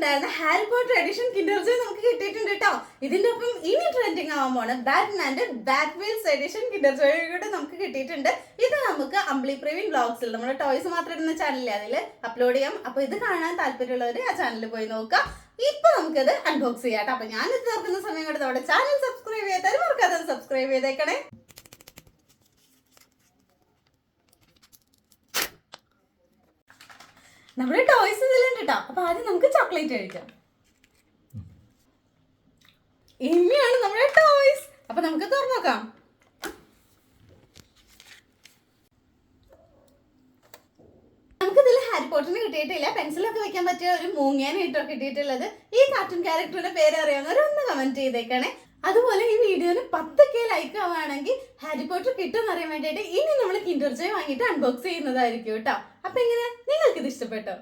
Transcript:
പറഞ്ഞിട്ടുണ്ടായിരുന്ന Harry Potter edition Kinder Joy നമുക്ക് കിട്ടിയിട്ടുണ്ട് കേട്ടോ. ഇതിന്റെ ഒപ്പം ഇനി ട്രെൻഡിങ് ആവാൻ പോണ് ബാറ്റ്മാന്റെ ബാറ്റ്വീൽസ് എഡിഷൻ കിൻഡർ ജോയ് കൂടെ നമുക്ക് കിട്ടിയിട്ടുണ്ട്. ഇത് നമുക്ക് അമ്പിളി പ്രവീൺ വ്ലോഗ്സിൽ നമ്മുടെ ടോയ്സ് മാത്രം ഇടുന്ന ചാനലിൽ അതിൽ അപ്ലോഡ് ചെയ്യാം. അപ്പൊ ഇത് കാണാൻ താല്പര്യമുള്ളവർ ആ ചാനലിൽ പോയി നോക്കാം. ഇപ്പൊ നമുക്കത് അൺബോക്സ് ചെയ്യാം. അപ്പൊ ഞാൻ ഇത് തുറക്കുന്ന സമയം കൊണ്ട് നമ്മുടെ ചാനൽ സബ്സ്ക്രൈബ് ചെയ്താൽ മറക്കാതെ സബ്സ്ക്രൈബ് ചെയ്തേക്കണേ. നമ്മുടെ ടോയ്സ് ഇതിലുണ്ട് കേട്ടോ. അപ്പൊ ആദ്യം നമുക്ക് ചോക്ലേറ്റ് കഴിക്കാം. ഇനിയാണ് നമ്മുടെ ടോയ്സ്. അപ്പൊ നമുക്ക് തുറന്നു നോക്കാം. നമുക്കിതിൽ ഹാരി പോട്ടറിന് കിട്ടിയിട്ടില്ല. പെൻസിലൊക്കെ വെക്കാൻ പറ്റിയ ഒരു മൂങ്ങേനെ ഇട്ടോ കിട്ടിയിട്ടുള്ളത്. ഈ കാർട്ടൂൺ ക്യാരക്ടറിന്റെ പേര് അറിയാവുന്നവരൊന്ന് കമന്റ് ചെയ്തേക്കണേ. അതുപോലെ ഈ വീഡിയോന് 10K ലൈക്ക് ആവുകയാണെങ്കിൽ ഹാരി പോട്ടർ കിട്ടുമെന്ന് അറിയാൻ വേണ്ടിയിട്ട് ഇനി നമ്മൾ കിൻഡർ ജോയ് വാങ്ങിയിട്ട് അൺബോക്സ് ചെയ്യുന്നതായിരിക്കും കേട്ടോ. അപ്പൊ എങ്ങനെ, നിങ്ങൾക്ക് ഇത് ഇഷ്ടപ്പെട്ടോ?